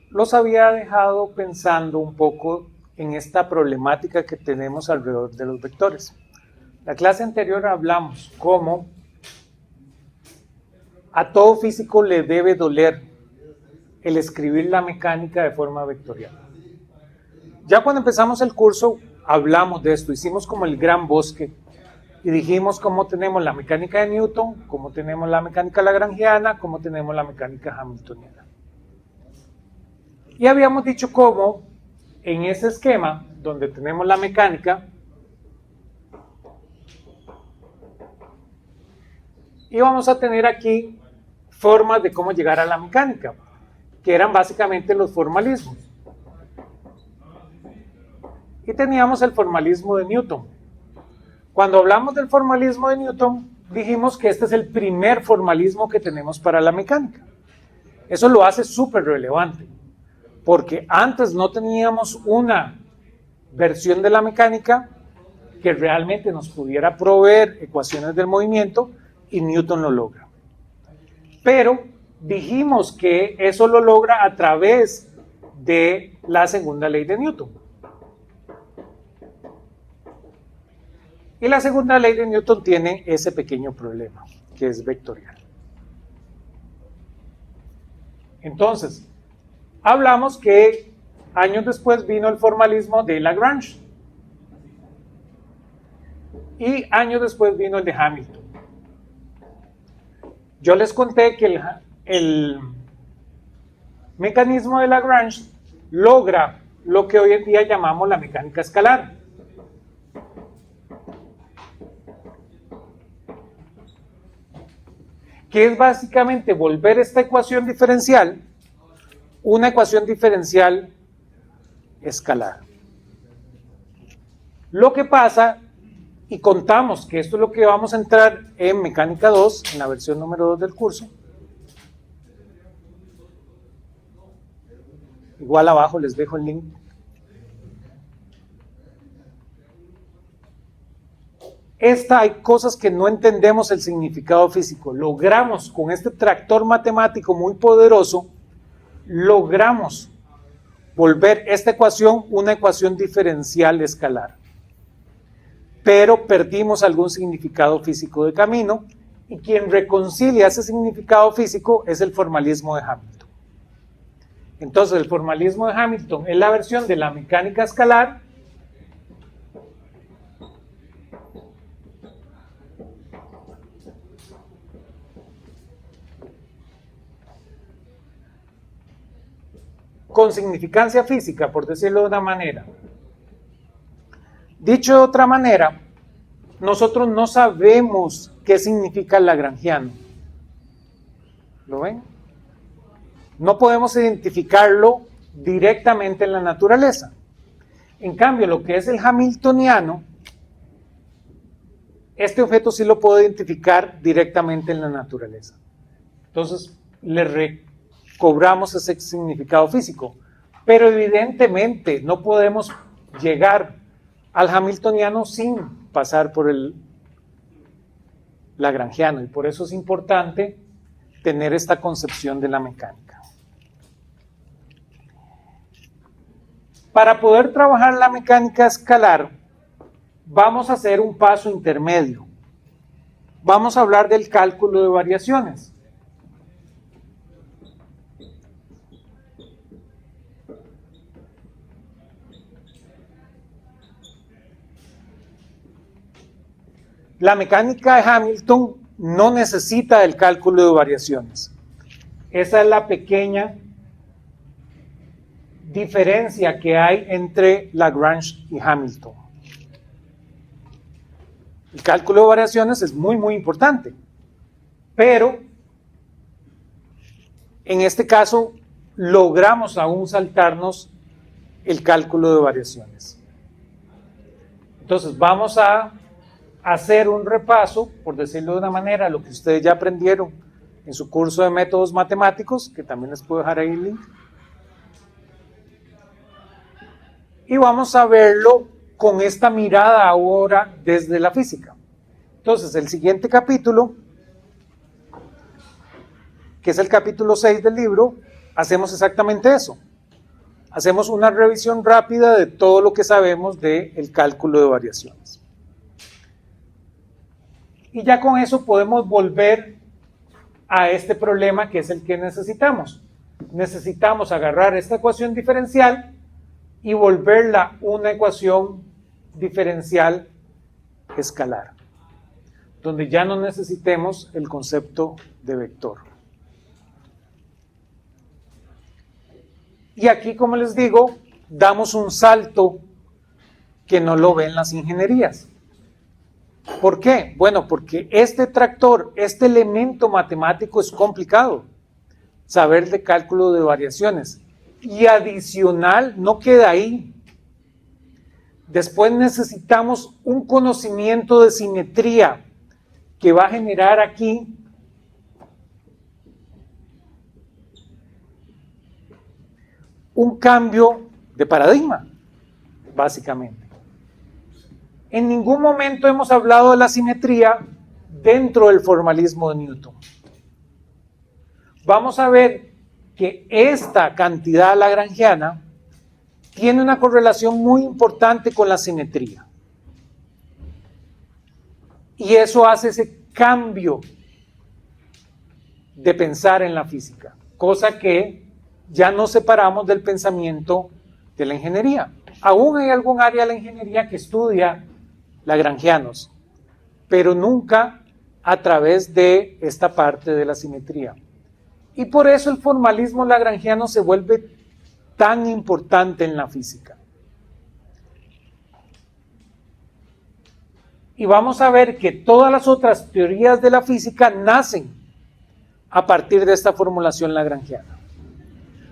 los había dejado pensando un poco en esta problemática que tenemos alrededor de los vectores. La clase anterior hablamos cómo a todo físico le debe doler el escribir la mecánica de forma vectorial. Ya cuando empezamos el curso hablamos de esto, hicimos como el gran bosque y dijimos cómo tenemos la mecánica de Newton, cómo tenemos la mecánica lagrangiana, cómo tenemos la mecánica hamiltoniana. Y habíamos dicho cómo en ese esquema donde tenemos la mecánica íbamos a tener aquí formas de cómo llegar a la mecánica, que eran básicamente los formalismos. Y teníamos el formalismo de Newton. Cuando hablamos del formalismo de Newton, dijimos que este es el primer formalismo que tenemos para la mecánica. Eso lo hace súper relevante, porque antes no teníamos una versión de la mecánica que realmente nos pudiera proveer ecuaciones del movimiento, y Newton lo logra. Pero dijimos que eso lo logra a través de la segunda ley de Newton. Y la segunda ley de Newton tiene ese pequeño problema, que es vectorial. Entonces, hablamos que años después vino el formalismo de Lagrange. Y años después vino el de Hamilton. Yo les conté que el mecanismo de Lagrange logra lo que hoy en día llamamos la mecánica escalar. Que es básicamente volver esta ecuación diferencial una ecuación diferencial escalar. Lo que pasa, y contamos que esto es lo que vamos a entrar en Mecánica 2, en la versión número 2 del curso. Igual abajo les dejo el link. Hay cosas que no entendemos el significado físico. Logramos con este tractor matemático muy poderoso, logramos volver esta ecuación una ecuación diferencial escalar. Pero perdimos algún significado físico de camino, y quien reconcilia ese significado físico es el formalismo de Hamilton. Entonces, el formalismo de Hamilton es la versión de la mecánica escalar con significancia física, por decirlo de una manera. Dicho de otra manera, nosotros no sabemos qué significa el lagrangiano. ¿Lo ven? No podemos identificarlo directamente en la naturaleza. En cambio, lo que es el hamiltoniano, este objeto sí lo puedo identificar directamente en la naturaleza. Entonces, le recobramos ese significado físico. Pero evidentemente no podemos llegar al hamiltoniano sin pasar por el lagrangiano, y por eso es importante tener esta concepción de la mecánica. Para poder trabajar la mecánica escalar, vamos a hacer un paso intermedio. Vamos a hablar del cálculo de variaciones. La mecánica de Hamilton no necesita el cálculo de variaciones. Esa es la pequeña diferencia que hay entre Lagrange y Hamilton. El cálculo de variaciones es muy, muy importante, pero en este caso logramos aún saltarnos el cálculo de variaciones. Entonces vamos a hacer un repaso, por decirlo de una manera, lo que ustedes ya aprendieron en su curso de métodos matemáticos, que también les puedo dejar ahí el link. Y vamos a verlo con esta mirada ahora desde la física. Entonces, el siguiente capítulo, que es el capítulo 6 del libro, hacemos exactamente eso. hacemos una revisión rápida de todo lo que sabemos del cálculo de variaciones. Y ya con eso podemos volver a este problema que es el que necesitamos. Necesitamos agarrar esta ecuación diferencial y volverla una ecuación diferencial escalar, donde ya no necesitemos el concepto de vector. Y aquí, como les digo, damos un salto que no lo ven las ingenierías. ¿Por qué? Bueno, porque este tractor, este elemento matemático es complicado. Saber de cálculo de variaciones. Y adicional, no queda ahí. Después necesitamos un conocimiento de simetría que va a generar aquí un cambio de paradigma, básicamente. En ningún momento hemos hablado de la simetría dentro del formalismo de Newton. Vamos a ver que esta cantidad lagrangiana tiene una correlación muy importante con la simetría. Y eso hace ese cambio de pensar en la física, cosa que ya nos separamos del pensamiento de la ingeniería. Aún hay algún área de la ingeniería que estudia lagrangianos, pero nunca a través de esta parte de la simetría. Y por eso el formalismo lagrangiano se vuelve tan importante en la física. Y vamos a ver que todas las otras teorías de la física nacen a partir de esta formulación lagrangiana.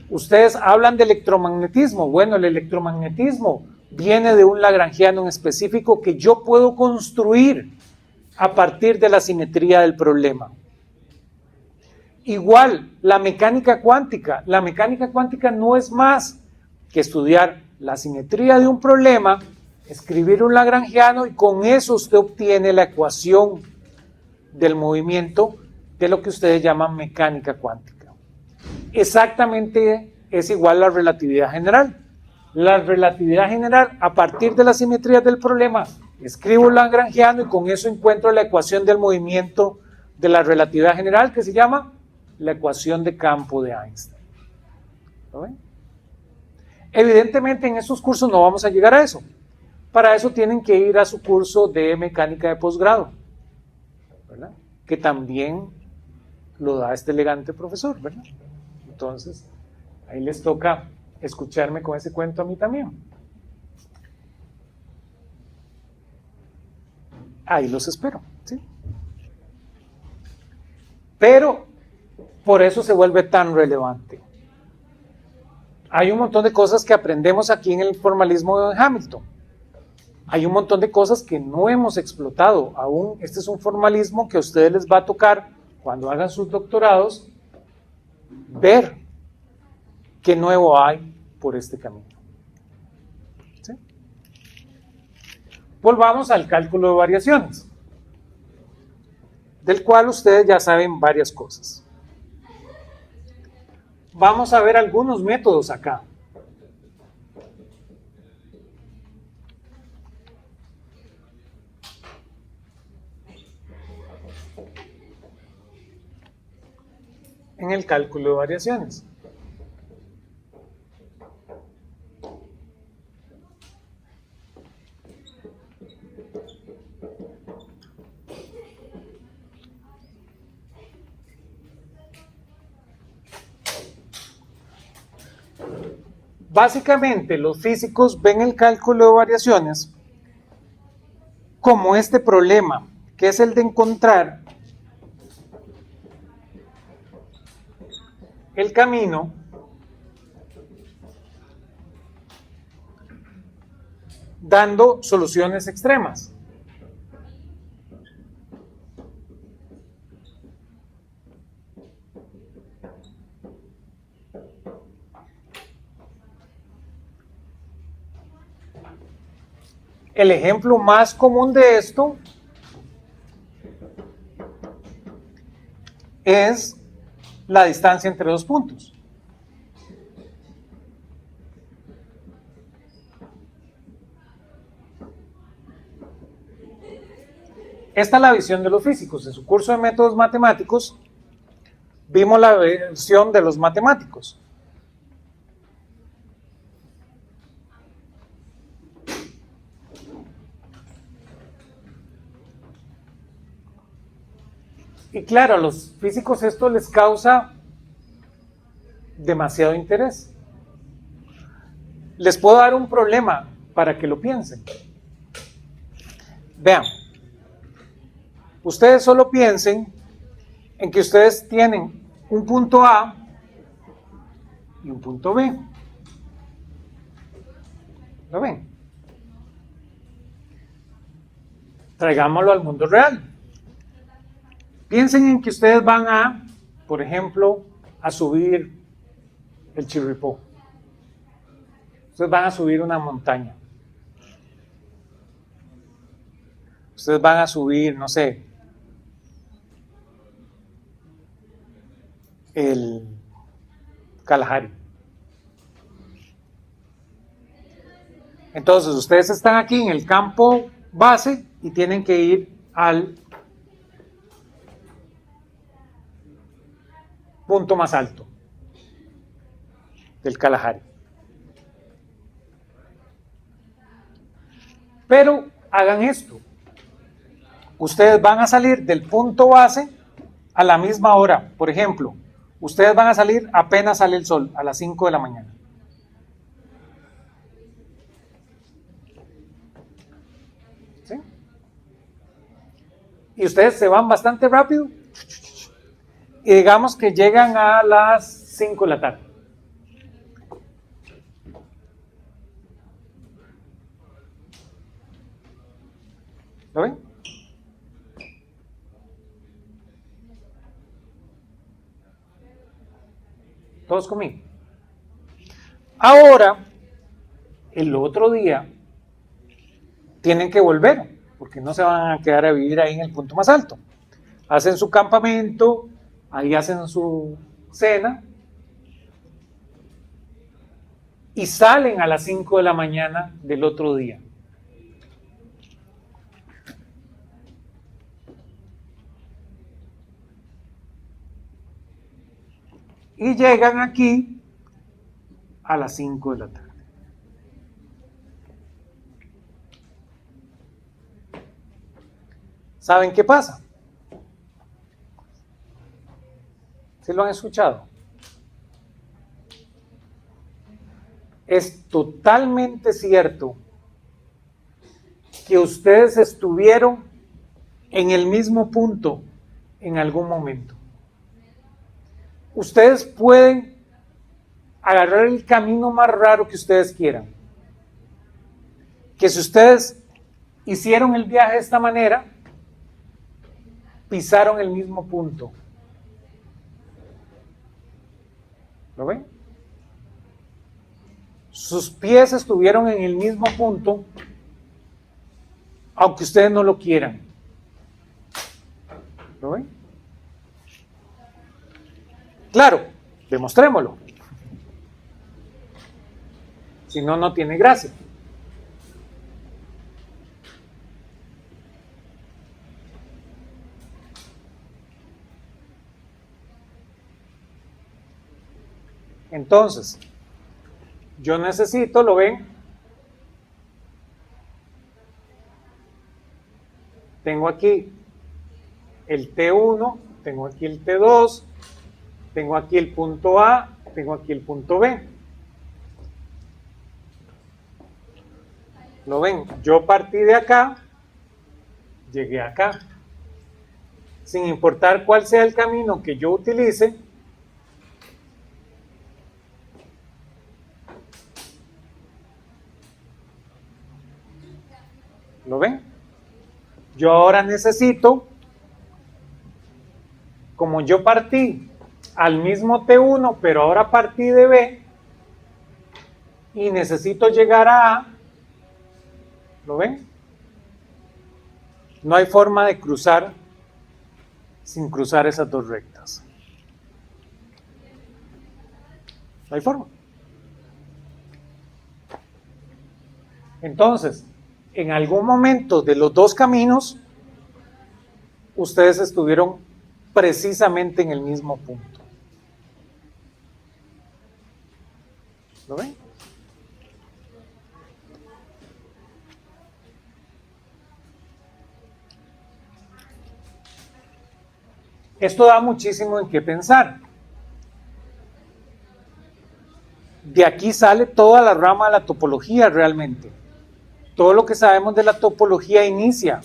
Ustedes hablan de electromagnetismo. Bueno, el electromagnetismo viene de un lagrangiano en específico que yo puedo construir a partir de la simetría del problema. Igual, la mecánica cuántica. La mecánica cuántica no es más que estudiar la simetría de un problema, escribir un lagrangiano y con eso usted obtiene la ecuación del movimiento de lo que ustedes llaman mecánica cuántica. Exactamente es igual a la relatividad general. La relatividad general, a partir de la simetría del problema, escribo un lagrangiano y con eso encuentro la ecuación del movimiento de la relatividad general que se llama la ecuación de campo de Einstein. ¿Lo ven? Evidentemente en esos cursos no vamos a llegar a eso. Para eso tienen que ir a su curso de mecánica de posgrado, ¿verdad? Que también lo da este elegante profesor, ¿verdad? Entonces, ahí les toca escucharme con ese cuento a mí también. Ahí los espero, ¿sí? Pero por eso se vuelve tan relevante. Hay un montón de cosas que aprendemos aquí en el formalismo de Hamilton. Hay un montón de cosas que no hemos explotado aún. Este es un formalismo que a ustedes les va a tocar cuando hagan sus doctorados ver qué nuevo hay por este camino. ¿Sí? Volvamos al cálculo de variaciones, del cual ustedes ya saben varias cosas. Vamos a ver algunos métodos acá. En el cálculo de variaciones. Básicamente, los físicos ven el cálculo de variaciones como este problema, que es el de encontrar el camino dando soluciones extremas. El ejemplo más común de esto es la distancia entre dos puntos. Esta es la visión de los físicos. En su curso de métodos matemáticos vimos la versión de los matemáticos. Y claro, a los físicos esto les causa demasiado interés. Les puedo dar un problema para que lo piensen. Vean, ustedes solo piensen en que ustedes tienen un punto A y un punto B. ¿Lo ven? Traigámoslo al mundo real. Piensen en que ustedes van a, por ejemplo, a subir el Chirripó. Ustedes van a subir una montaña. Ustedes van a subir, no sé, el Kalahari. Entonces, ustedes están aquí en el campo base y tienen que ir al punto más alto del Kalahari. Pero hagan esto. Ustedes van a salir del punto base a la misma hora. Por ejemplo, ustedes van a salir apenas sale el sol, a las 5 de la mañana. ¿Sí? Y ustedes se van bastante rápido. Y digamos que llegan a las 5 de la tarde. ¿Lo ven? Todos conmigo. Ahora, el otro día, tienen que volver, porque no se van a quedar a vivir ahí en el punto más alto. Hacen su campamento, ahí hacen su cena, y salen a las 5 de la mañana del otro día. Y llegan aquí a las 5 de la tarde. ¿Saben qué pasa? ¿Sí lo han escuchado? Es totalmente cierto que ustedes estuvieron en el mismo punto en algún momento. Ustedes pueden agarrar el camino más raro que ustedes quieran. Que si ustedes hicieron el viaje de esta manera, pisaron el mismo punto. ¿Lo ven? Sus pies estuvieron en el mismo punto, aunque ustedes no lo quieran. ¿Lo ven? Claro, demostrémoslo. Si no, no tiene gracia. Entonces, yo necesito, ¿lo ven? Tengo aquí el T1, tengo aquí el T2, tengo aquí el punto A, tengo aquí el punto B. ¿Lo ven? Yo partí de acá, llegué acá. Sin importar cuál sea el camino que yo utilice, ¿lo ven? Yo ahora necesito, como yo partí al mismo T1, pero ahora partí de B, y necesito llegar a A, ¿lo ven? No hay forma de cruzar sin cruzar esas dos rectas. No hay forma. Entonces, en algún momento de los dos caminos, ustedes estuvieron precisamente en el mismo punto. ¿Lo ven? Esto da muchísimo en qué pensar. De aquí sale toda la rama de la topología realmente. Todo lo que sabemos de la topología inicia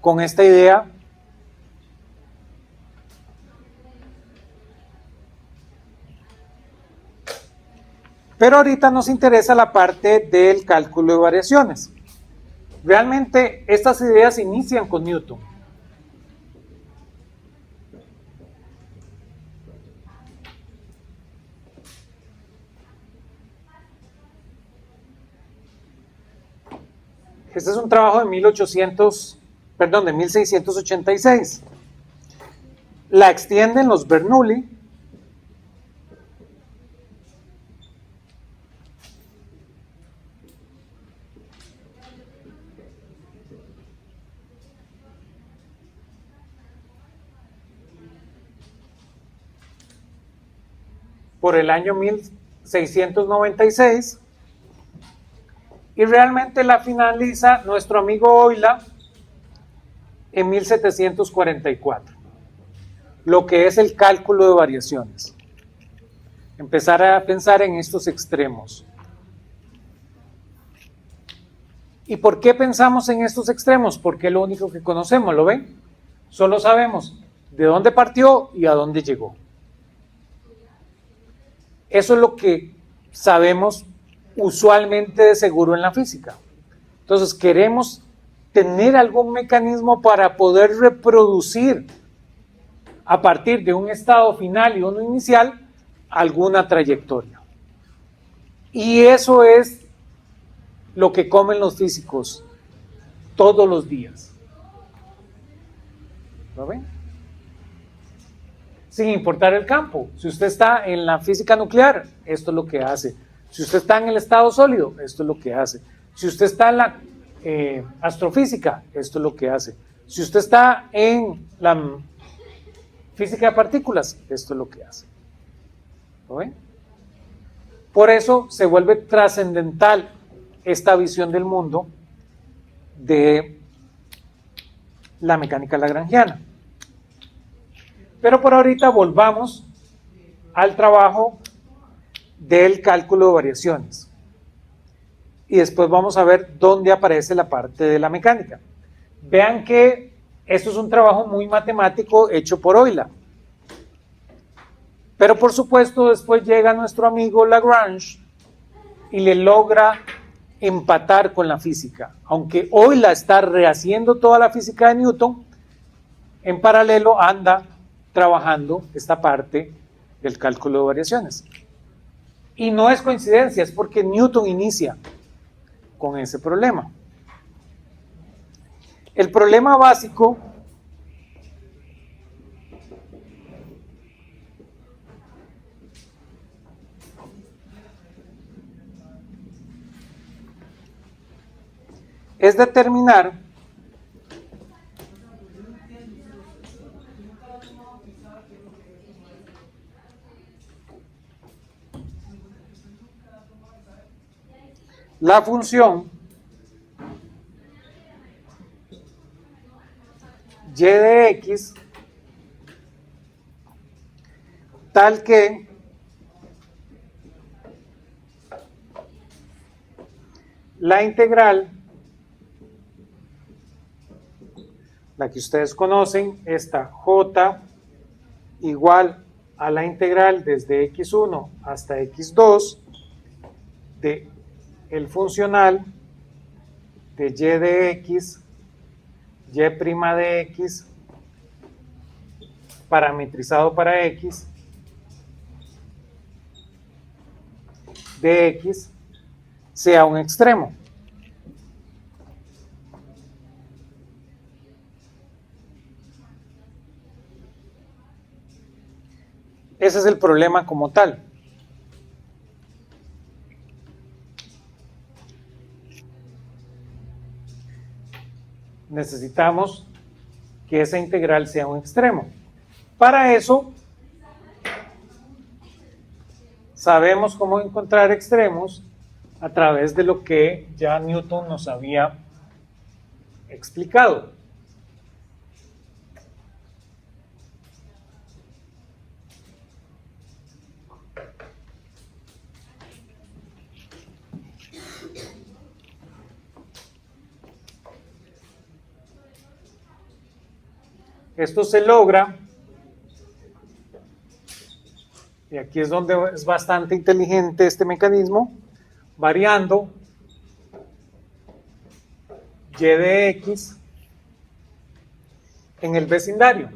con esta idea pero ahorita nos interesa la parte del cálculo de variaciones. Realmente estas ideas inician con Newton. Este es un trabajo de 1686. La extienden los Bernoulli. Por el año 1696. Y realmente la finaliza nuestro amigo Euler en 1744. Lo que es el cálculo de variaciones. Empezar a pensar en estos extremos. ¿Y por qué pensamos en estos extremos? Porque es lo único que conocemos, ¿lo ven? Solo sabemos de dónde partió y a dónde llegó. Eso es lo que sabemos usualmente de seguro en la física. Entonces queremos tener algún mecanismo para poder reproducir a partir de un estado final y uno inicial alguna trayectoria. Y eso es lo que comen los físicos todos los días. ¿Lo ven? Sin importar el campo. Si usted está en la física nuclear, esto es lo que hace. Si usted está en el estado sólido, esto es lo que hace. Si usted está en la astrofísica, esto es lo que hace. Si usted está en la física de partículas, esto es lo que hace. ¿Lo ven? Por eso se vuelve trascendental esta visión del mundo de la mecánica lagrangiana. Pero por ahorita volvamos al trabajo del cálculo de variaciones. Y después vamos a ver dónde aparece la parte de la mecánica. Vean que esto es un trabajo muy matemático hecho por Euler. Pero por supuesto después llega nuestro amigo Lagrange y le logra empatar con la física. Aunque Euler está rehaciendo toda la física de Newton, en paralelo anda trabajando esta parte del cálculo de variaciones. Y no es coincidencia, es porque Newton inicia con ese problema. El problema básico es determinar la función y de x tal que la integral, la que ustedes conocen, esta j igual a la integral desde x1 hasta x2 de el funcional de y de x, y' de x, parametrizado para x, de x, sea un extremo. Ese es el problema como tal. Necesitamos que esa integral sea un extremo. Para eso, sabemos cómo encontrar extremos a través de lo que ya Newton nos había explicado. Esto se logra, y aquí es donde es bastante inteligente este mecanismo, variando y de x en el vecindario.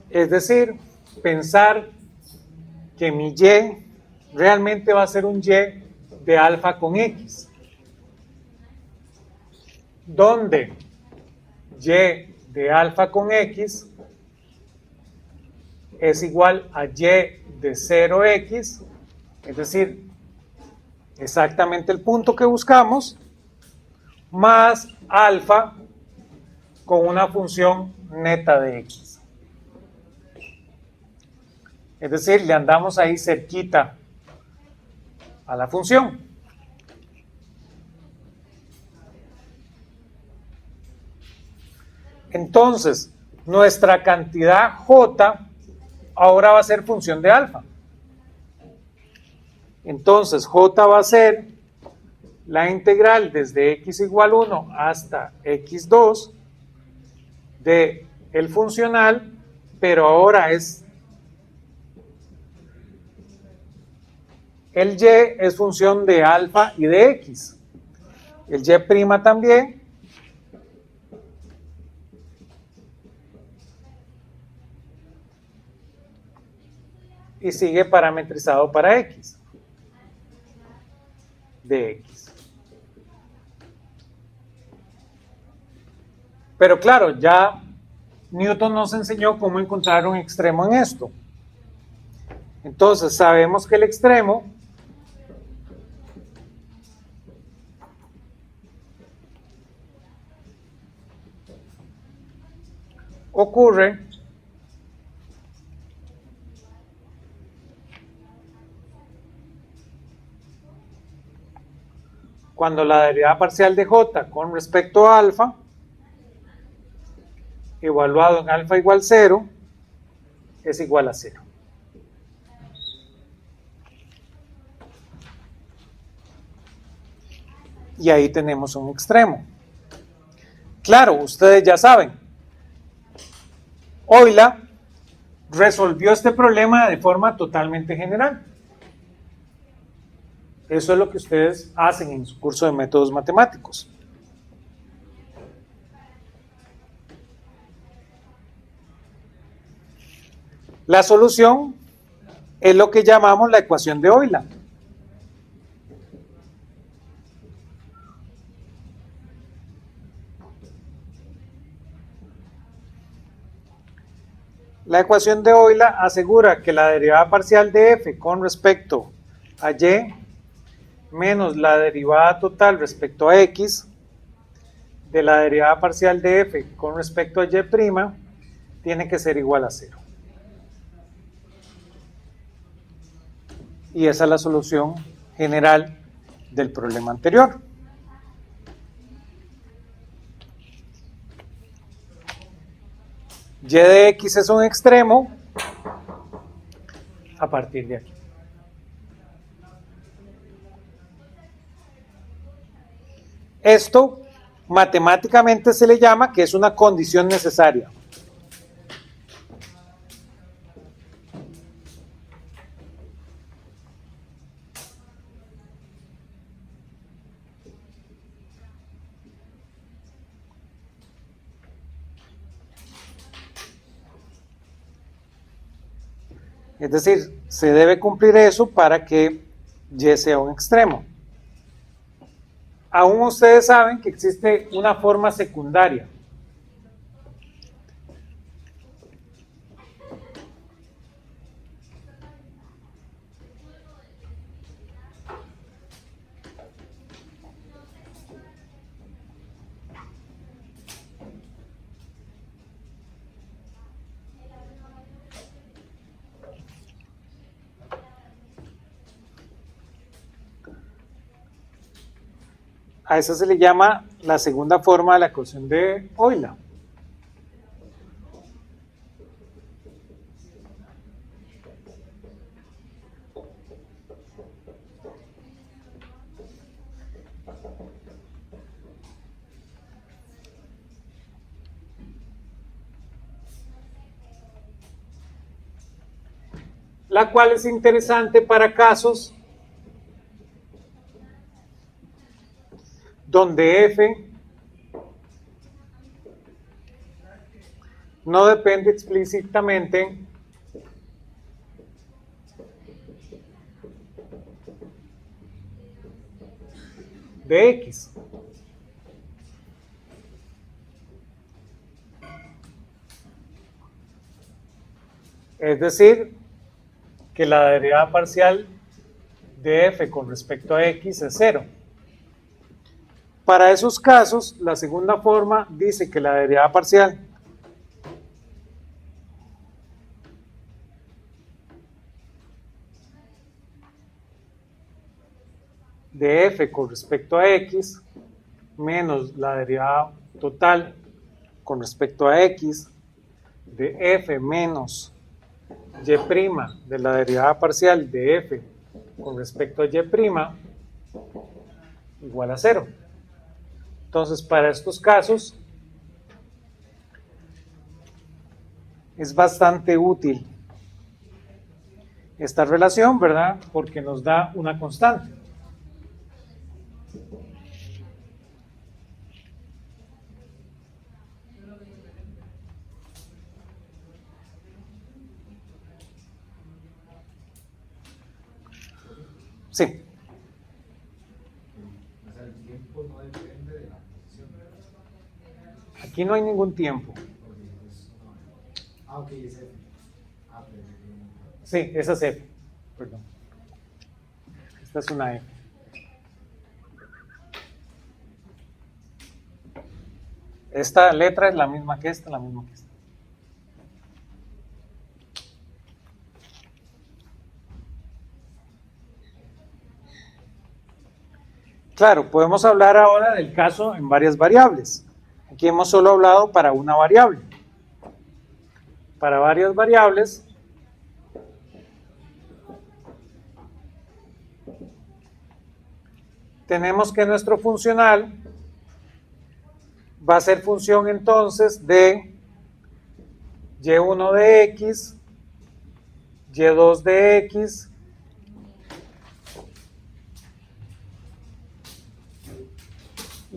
Es decir, pensar que mi y realmente va a ser un y de alfa con x, donde y de alfa con x es igual a y de 0x, es decir, exactamente el punto que buscamos, más alfa con una función neta de x. Es decir, le andamos ahí cerquita a la función. Entonces, nuestra cantidad j ahora va a ser función de alfa. Entonces, j va a ser la integral desde x igual 1 hasta x2 de el funcional, pero ahora es el y es función de alfa y de x. El y' también. Y sigue parametrizado para x. De x. Pero claro, ya Newton nos enseñó cómo encontrar un extremo en esto. Entonces sabemos que el extremo ocurre cuando la derivada parcial de j con respecto a alfa, evaluado en alfa igual 0, es igual a 0. Y ahí tenemos un extremo. Claro, ustedes ya saben, Euler resolvió este problema de forma totalmente general. Eso es lo que ustedes hacen en su curso de métodos matemáticos. La solución es lo que llamamos la ecuación de Euler. La ecuación de Euler asegura que la derivada parcial de f con respecto a y menos la derivada total respecto a x de la derivada parcial de f con respecto a y' tiene que ser igual a 0. Y esa es la solución general del problema anterior. Y de x es un extremo a partir de aquí. Esto matemáticamente se le llama que es una condición necesaria. Es decir, se debe cumplir eso para que y sea un extremo. Aún ustedes saben que existe una forma secundaria. A esa se le llama la segunda forma de la ecuación de Euler. La cual es interesante para casos donde f no depende explícitamente de x. Es decir, que la derivada parcial de f con respecto a x es 0. Para esos casos, la segunda forma dice que la derivada parcial de f con respecto a x menos la derivada total con respecto a x de f menos y' de la derivada parcial de f con respecto a y' igual a 0. Entonces, para estos casos es bastante útil esta relación, ¿verdad? Porque nos da una constante. Sí. Aquí no hay ningún tiempo. Ah, ok, es F. Sí, esa es F. Perdón. Esta es una F. Esta letra es la misma que esta, la misma que esta. Claro, podemos hablar ahora del caso en varias variables. Aquí hemos solo hablado para una variable. Para varias variables, tenemos que nuestro funcional va a ser función entonces de y1 de x, y2 de x,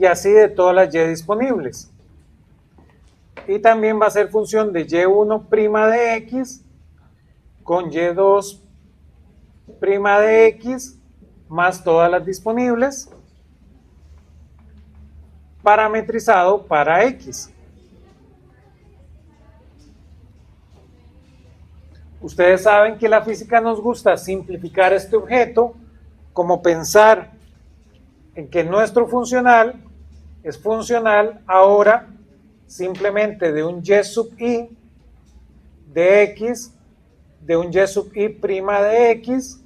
y así de todas las y disponibles. Y también va a ser función de y1' de x con y2' de x más todas las disponibles, parametrizado para x. Ustedes saben que la física nos gusta simplificar este objeto como pensar en que nuestro funcional es funcional ahora simplemente de un y sub i de x, de un y sub i' de x,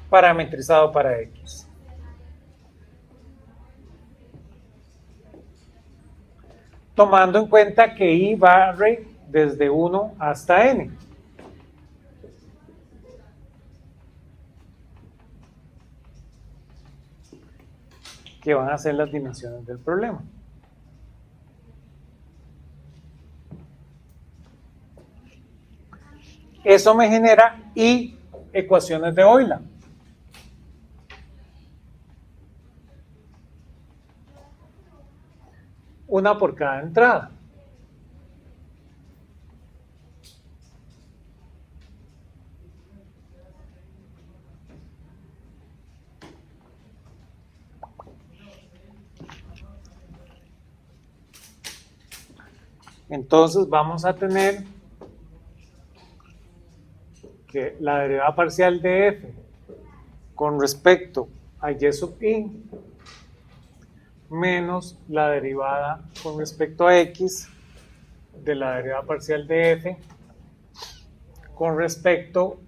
parametrizado para x. Tomando en cuenta que i varía desde 1 hasta n. Que van a ser las dimensiones del problema. Eso me genera i ecuaciones de Euler. Una por cada entrada. Entonces vamos a tener que la derivada parcial de f con respecto a y sub i menos la derivada con respecto a x de la derivada parcial de f con respecto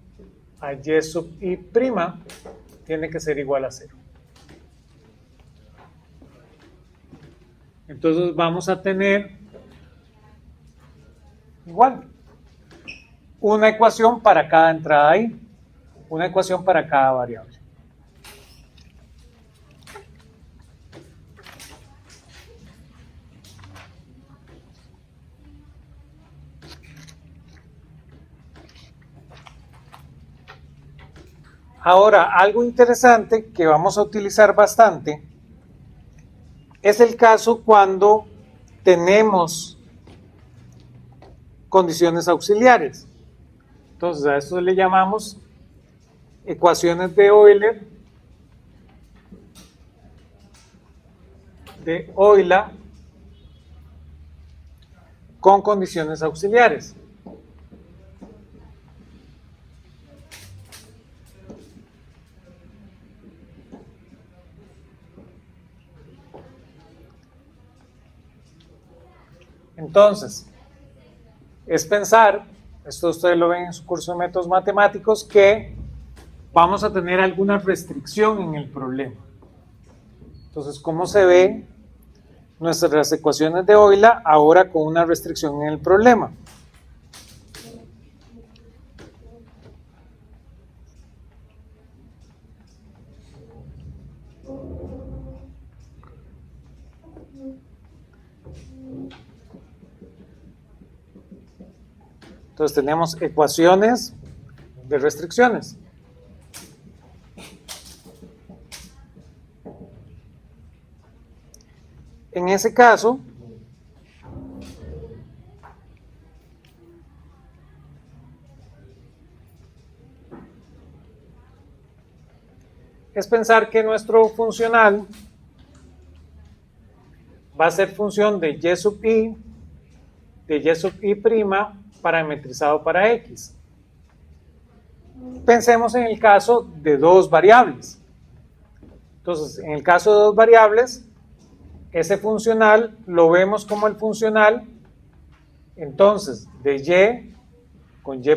a y sub i' tiene que ser igual a 0. Entonces vamos a tener igual una ecuación para cada entrada ahí, una ecuación para cada variable. Ahora, algo interesante que vamos a utilizar bastante es el caso cuando tenemos condiciones auxiliares. Entonces, a esto le llamamos ecuaciones de Euler con condiciones auxiliares. Entonces, es pensar, esto ustedes lo ven en su curso de métodos matemáticos, que vamos a tener alguna restricción en el problema. Entonces, ¿cómo se ven nuestras ecuaciones de Euler ahora con una restricción en el problema? Entonces tenemos ecuaciones de restricciones. En ese caso, es pensar que nuestro funcional va a ser función de y sub i, de y sub i' parametrizado para x. Pensemos en el caso de dos variables. Entonces, en el caso de dos variables, ese funcional lo vemos como el funcional, entonces, de y con y',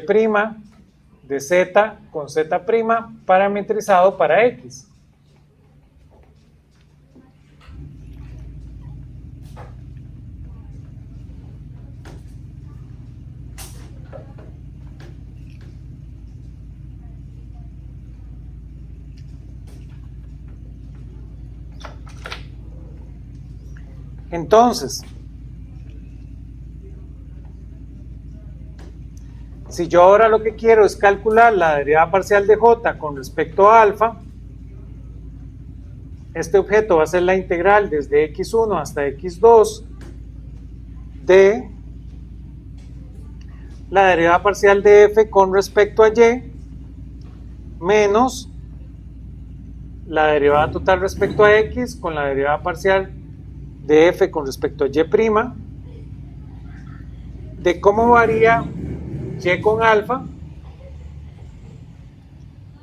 de z con z' parametrizado para x. Entonces, si yo ahora lo que quiero es calcular la derivada parcial de j con respecto a alfa, este objeto va a ser la integral desde x1 hasta x2 de la derivada parcial de f con respecto a y menos la derivada total respecto a x con la derivada parcial de f con respecto a y', de cómo varía y con alfa,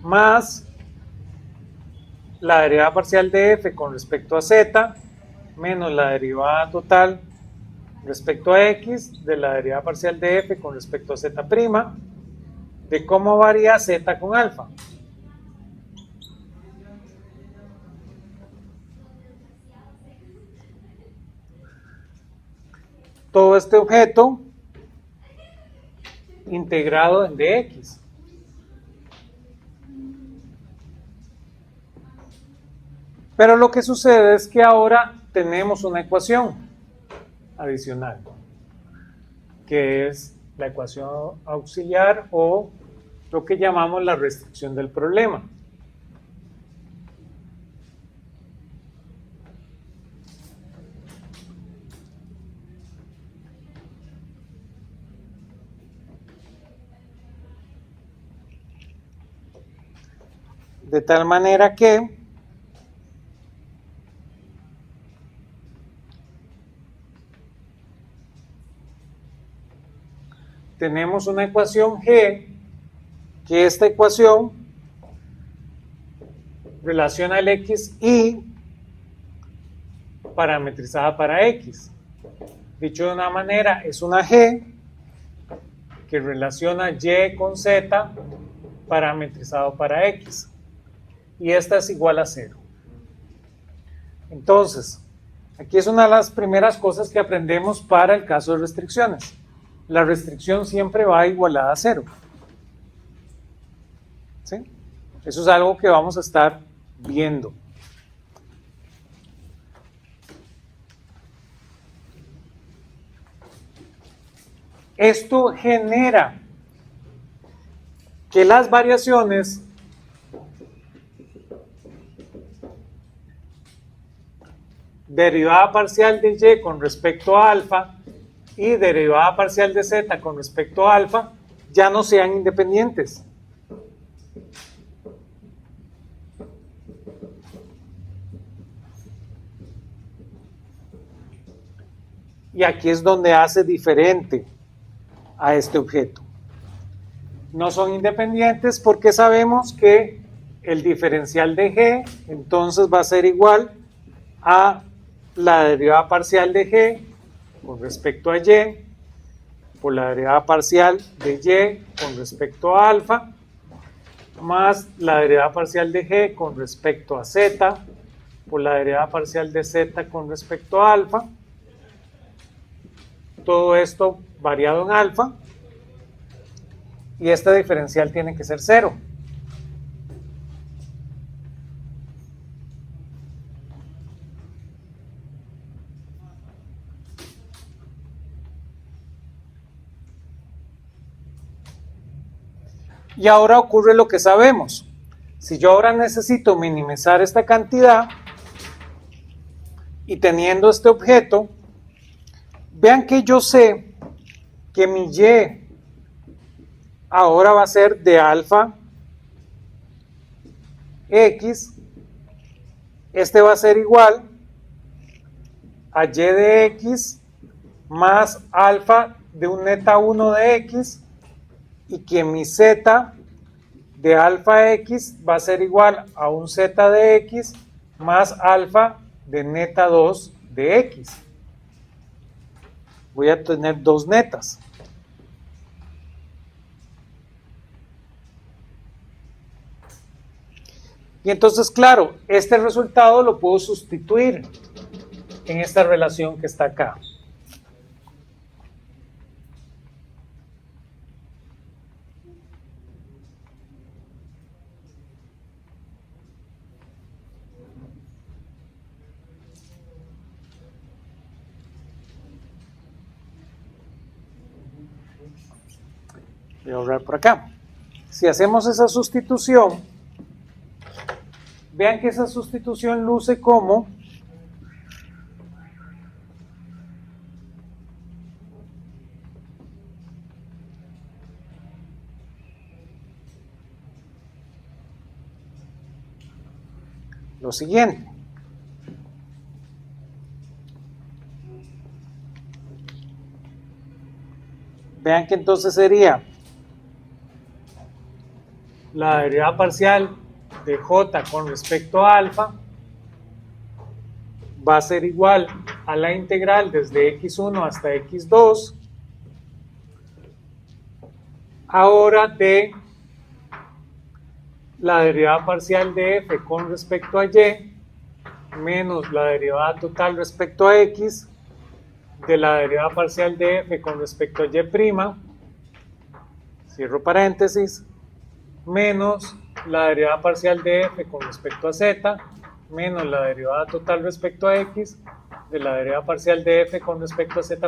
más la derivada parcial de f con respecto a z, menos la derivada total respecto a x de la derivada parcial de f con respecto a z', de cómo varía z con alfa. Todo este objeto integrado en dx. Pero lo que sucede es que ahora tenemos una ecuación adicional, que es la ecuación auxiliar o lo que llamamos la restricción del problema. De tal manera que tenemos una ecuación G, que esta ecuación relaciona el xy parametrizada para x. Dicho de una manera, es una G que relaciona y con z parametrizado para x. Y esta es igual a 0. Entonces, Aquí es una de las primeras cosas que aprendemos para el caso de restricciones. La restricción siempre va igualada a 0. ¿Sí? Eso es algo que vamos a estar viendo. Esto genera que las variaciones derivada parcial de y con respecto a alfa y derivada parcial de z con respecto a alfa ya no sean independientes. Y aquí es donde hace diferente a este objeto. No son independientes porque sabemos que el diferencial de g entonces va a ser igual a la derivada parcial de g con respecto a y por la derivada parcial de y con respecto a alfa más la derivada parcial de g con respecto a z por la derivada parcial de z con respecto a alfa. Todo esto variado en alfa y este diferencial tiene que ser 0. Y ahora ocurre lo que sabemos. Si yo ahora necesito minimizar esta cantidad y teniendo este objeto, vean que yo sé que mi y ahora va a ser de alfa x, este va a ser igual a y de x más alfa de un neta 1 de x y que mi z de alfa x va a ser igual a un z de x más alfa de neta 2 de x. Voy a tener dos netas. Y entonces, claro, este resultado lo puedo sustituir en esta relación que está acá. Voy a ahorrar por acá. Si hacemos esa sustitución, vean que esa sustitución luce como lo siguiente. Vean que entonces sería la derivada parcial de j con respecto a alfa va a ser igual a la integral desde x1 hasta x2 ahora de la derivada parcial de f con respecto a y menos la derivada total respecto a x de la derivada parcial de f con respecto a y', cierro paréntesis, menos la derivada parcial de f con respecto a z, menos la derivada total respecto a x, de la derivada parcial de f con respecto a z'.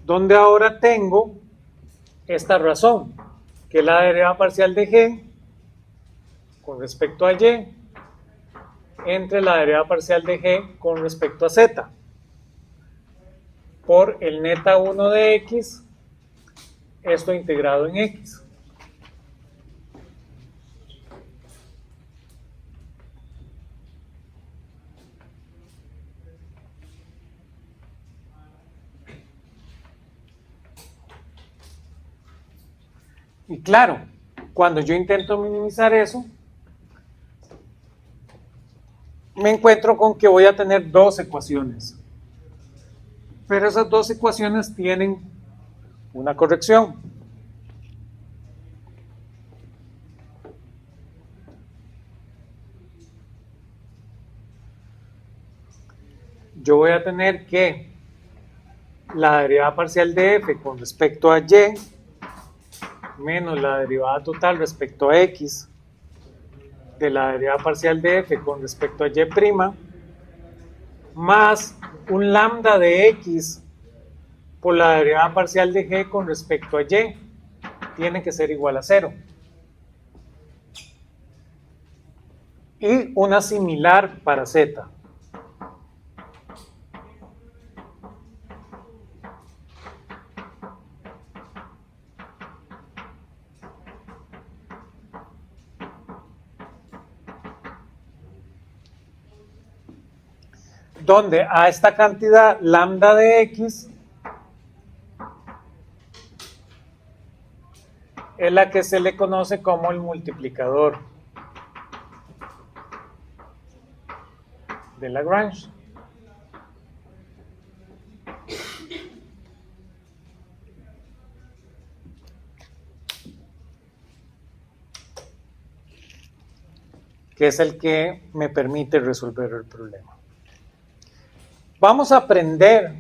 Donde ahora tengo esta razón, que es la derivada parcial de g con respecto a y entre la derivada parcial de g con respecto a z por el neta 1 de x, esto integrado en x. Y claro, cuando yo intento minimizar eso, me encuentro con que voy a tener dos ecuaciones. Pero esas dos ecuaciones tienen una corrección. Yo voy a tener que la derivada parcial de f con respecto a y menos la derivada total respecto a x de la derivada parcial de f con respecto a y' más un lambda de x por la derivada parcial de g con respecto a y tiene que ser igual a 0. Y una similar para z. Donde a esta cantidad lambda de x es la que se le conoce como el multiplicador de Lagrange. Que es el que me permite resolver el problema. Vamos a aprender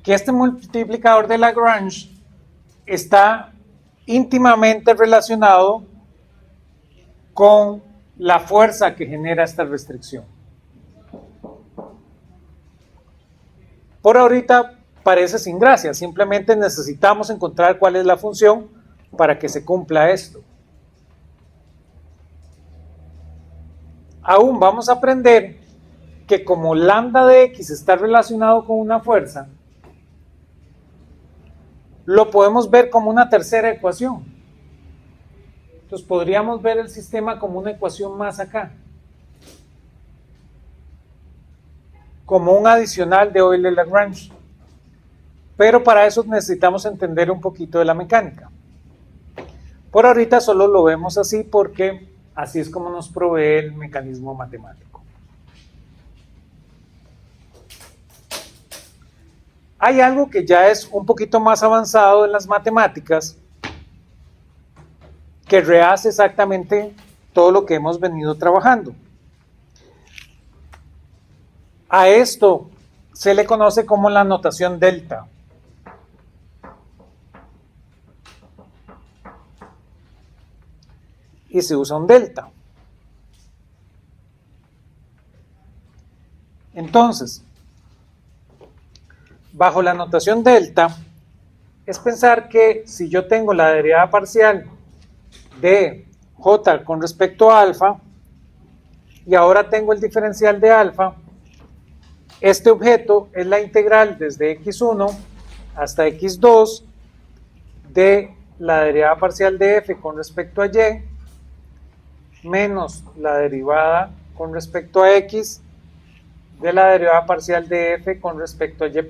que este multiplicador de Lagrange está íntimamente relacionado con la fuerza que genera esta restricción. Por ahorita parece sin gracia, simplemente necesitamos encontrar cuál es la función para que se cumpla esto. Aún vamos a aprender que como lambda de x está relacionado con una fuerza, lo podemos ver como una tercera ecuación. Entonces podríamos ver el sistema como una ecuación más acá, como un adicional de Euler-Lagrange. Pero para eso necesitamos entender un poquito de la mecánica. Por ahorita solo lo vemos así porque así es como nos provee el mecanismo matemático. Hay algo que ya es un poquito más avanzado en las matemáticas que rehace exactamente todo lo que hemos venido trabajando. A esto se le conoce como la notación delta. Y se usa un delta. Entonces, bajo la notación delta, es pensar que si yo tengo la derivada parcial de j con respecto a alfa, y ahora tengo el diferencial de alfa, este objeto es la integral desde x1 hasta x2 de la derivada parcial de f con respecto a y, menos la derivada con respecto a x de la derivada parcial de f con respecto a y'.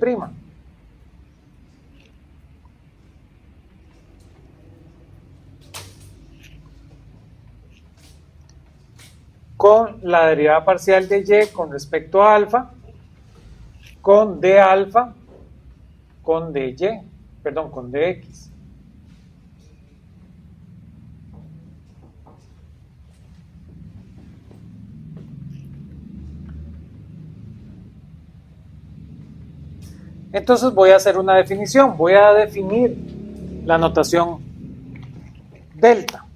Con la derivada parcial de y con respecto a alfa, con d alfa, con dy, perdón, con dx. Entonces voy a hacer una definición, voy a definir la notación delta.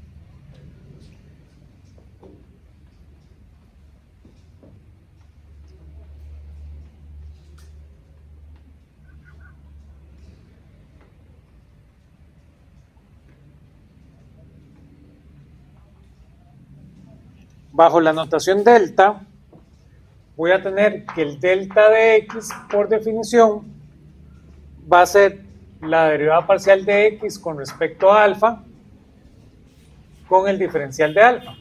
Bajo la notación delta, voy a tener que el delta de x, por definición, va a ser la derivada parcial de x con respecto a alfa con el diferencial de alfa.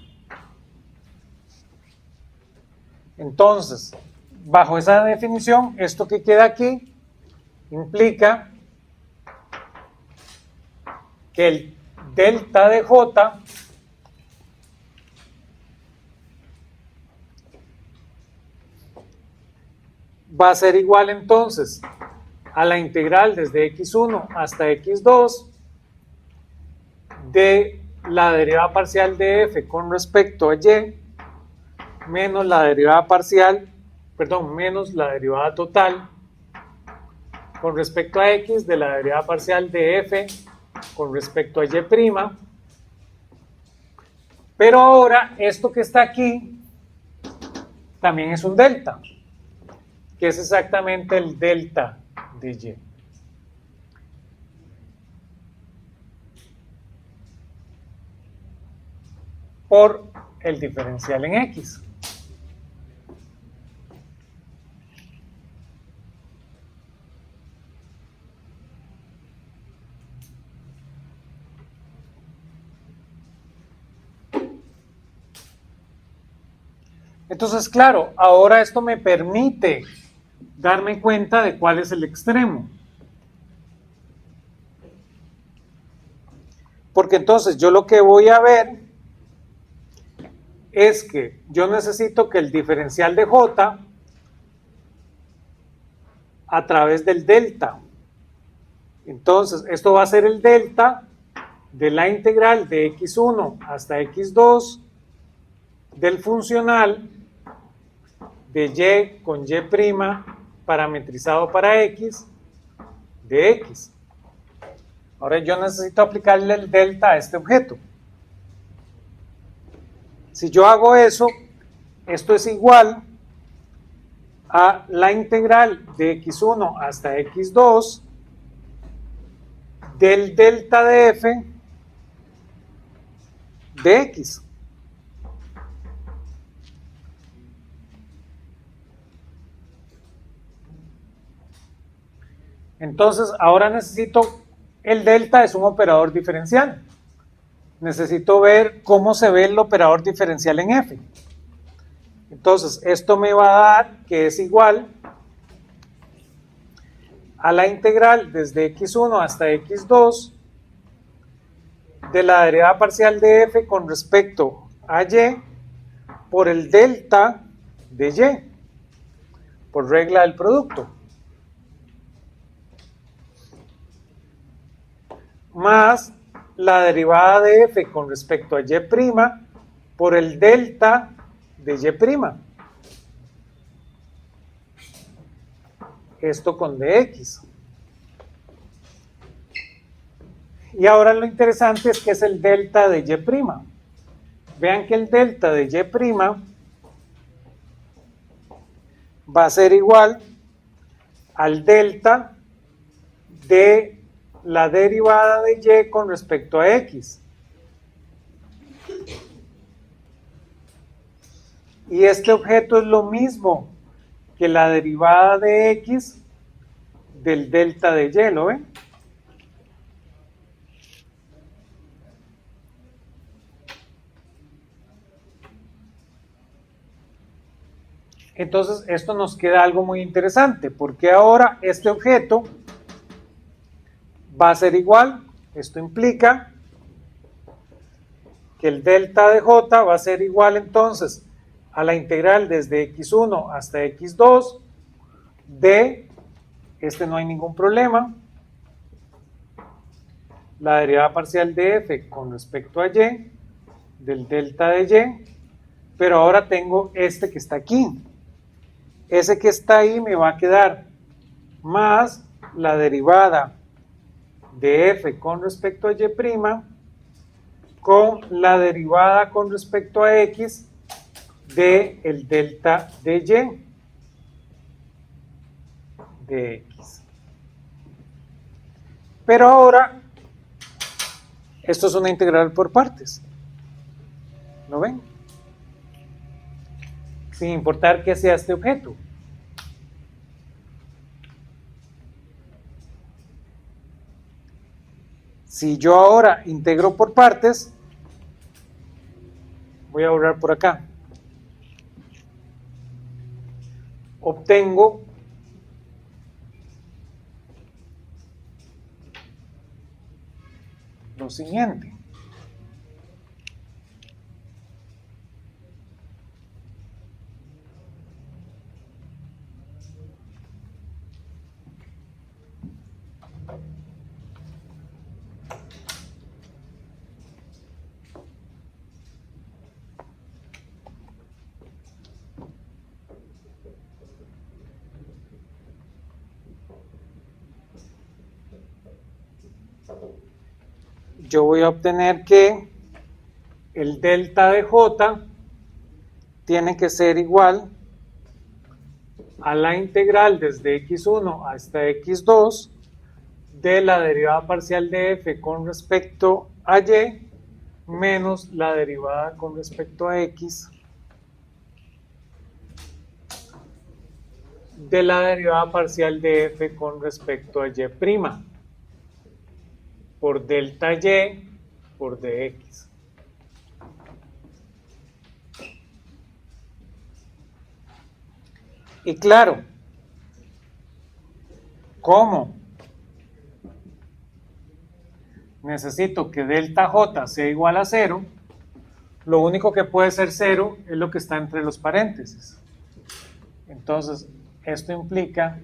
Entonces, bajo esa definición, esto que queda aquí implica que el delta de j va a ser igual entonces a la integral desde x1 hasta x2 de la derivada parcial de f con respecto a y menos la derivada parcial, perdón, menos la derivada total con respecto a x de la derivada parcial de f con respecto a y'. Pero ahora esto que está aquí también es un delta, que es exactamente el delta de y. Por el diferencial en x. Entonces, claro, ahora esto me permite darme cuenta de cuál es el extremo. Porque entonces yo lo que voy a ver es que yo necesito que el diferencial de j a través del delta. Entonces, esto va a ser el delta de la integral de x1 hasta x2 del funcional de y con y' parametrizado para x de x. Ahora yo necesito aplicarle el delta a este objeto. Si yo hago eso, esto es igual a la integral de x1 hasta x2 del delta de f de x. Entonces, ahora necesito, el delta es un operador diferencial. Necesito ver cómo se ve el operador diferencial en f. Entonces, esto me va a dar que es igual a la integral desde x1 hasta x2 de la derivada parcial de f con respecto a y por el delta de y, por regla del producto, más la derivada de f con respecto a y' por el delta de y'. Esto con dx. Y ahora lo interesante es que es el delta de y'. Vean que el delta de y' va a ser igual al delta de la derivada de y con respecto a x. Y este objeto es lo mismo que la derivada de x del delta de y, ¿lo ven? Entonces, esto nos queda algo muy interesante, porque ahora este objeto va a ser igual, esto implica que el delta de j va a ser igual entonces a la integral desde x1 hasta x2 de, este no hay ningún problema, la derivada parcial de f con respecto a y, del delta de y, pero ahora tengo este que está aquí. Ese que está ahí me va a quedar más la derivada de f con respecto a y' con la derivada con respecto a x de el delta de y de x. Pero ahora, esto es una integral por partes. ¿Lo ven? Sin importar que sea este objeto. Si yo ahora integro por partes, voy a borrar por acá, obtengo lo siguiente. yo voy a obtener que el delta de J tiene que ser igual a la integral desde x1 hasta x2 de la derivada parcial de f con respecto a y menos la derivada con respecto a x de la derivada parcial de f con respecto a y' por delta y por dx. Y claro, ¿cómo? Necesito que delta j sea igual a 0. Lo único que puede ser 0 es lo que está entre los paréntesis. Entonces, esto implica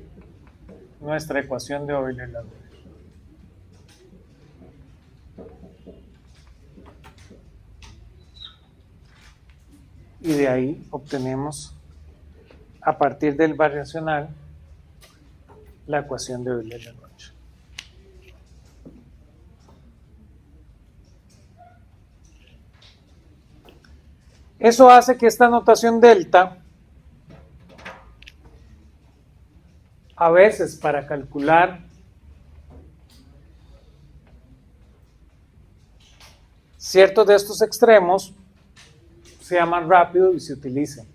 nuestra ecuación de Euler-Landré. Y de ahí obtenemos, a partir del variacional, la ecuación de Euler-Landré. Eso hace que esta notación delta, a veces para calcular ciertos de estos extremos, sea más rápido y se utilice.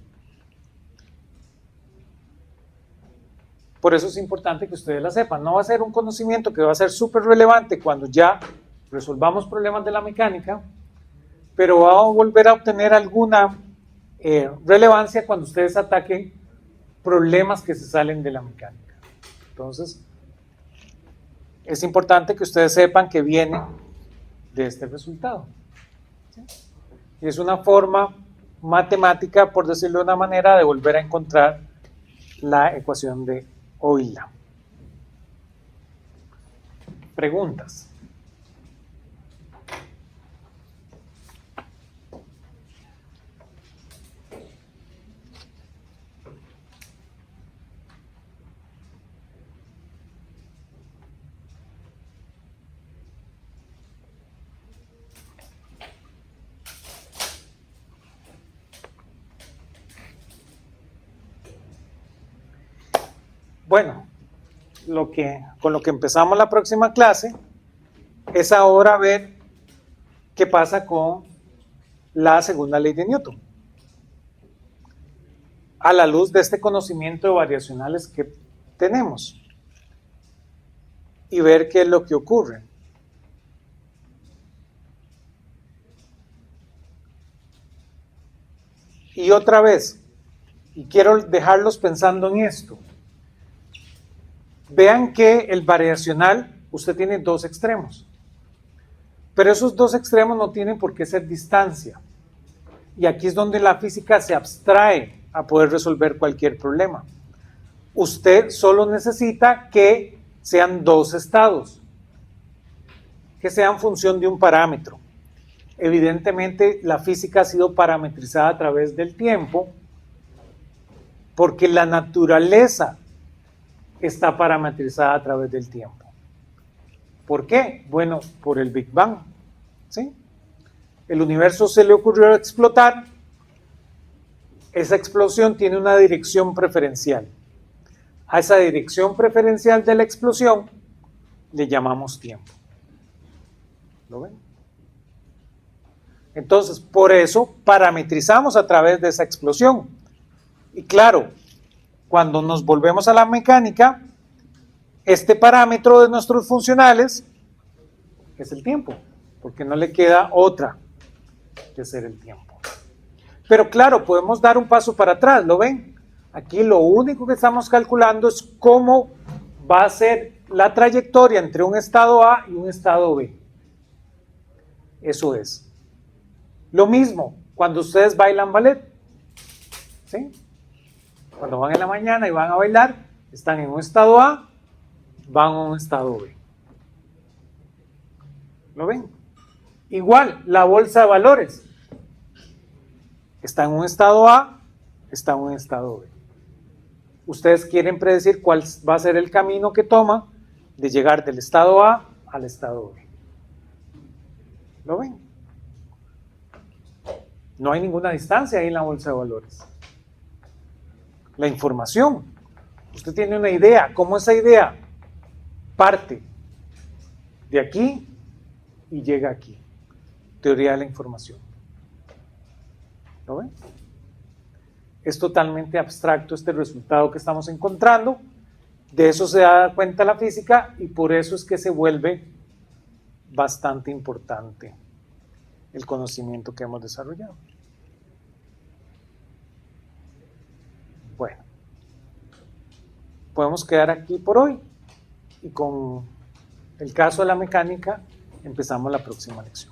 Por eso es importante que ustedes la sepan. No va a ser un conocimiento que va a ser súper relevante cuando ya resolvamos problemas de la mecánica, pero va a volver a obtener alguna relevancia cuando ustedes ataquen problemas que se salen de la mecánica. Entonces, es importante que ustedes sepan que viene de este resultado. ¿Sí? Y es una forma matemática, por decirlo de una manera, de volver a encontrar la ecuación de Euler. Preguntas. Bueno, con lo que empezamos la próxima clase es ahora ver qué pasa con la segunda ley de Newton. A la luz de este conocimiento de variacionales que tenemos y ver qué es lo que ocurre. Y otra vez, y quiero dejarlos pensando en esto. Vean que el variacional, usted tiene dos extremos, pero esos dos extremos no tienen por qué ser distancia. Y aquí es donde la física se abstrae a poder resolver cualquier problema. Usted solo necesita que sean dos estados, que sean función de un parámetro. Evidentemente, la física ha sido parametrizada a través del tiempo, porque la naturaleza está parametrizada a través del tiempo. ¿Por qué? Bueno, por el Big Bang. ¿Sí? El universo se le ocurrió explotar. Esa explosión tiene una dirección preferencial. A esa dirección preferencial de la explosión le llamamos tiempo. ¿Lo ven? Entonces, por eso parametrizamos a través de esa explosión. Y claro, cuando nos volvemos a la mecánica, este parámetro de nuestros funcionales es el tiempo, porque no le queda otra que ser el tiempo. Pero claro, podemos dar un paso para atrás, ¿lo ven? Aquí lo único que estamos calculando es cómo va a ser la trayectoria entre un estado A y un estado B. Eso es. Lo mismo cuando ustedes bailan ballet. ¿Sí? Cuando van en la mañana y van a bailar, están en un estado A, van a un estado B. ¿Lo ven? Igual, la bolsa de valores. Está en un estado A, está en un estado B. Ustedes quieren predecir cuál va a ser el camino que toma de llegar del estado A al estado B. ¿Lo ven? No hay ninguna distancia ahí en la bolsa de valores. La información. Usted tiene una idea. ¿Cómo esa idea parte de aquí y llega aquí? Teoría de la información. ¿Lo ven? Es totalmente abstracto este resultado que estamos encontrando. De eso se da cuenta la física y por eso es que se vuelve bastante importante el conocimiento que hemos desarrollado. Bueno, podemos quedar aquí por hoy y con el caso de la mecánica empezamos la próxima lección.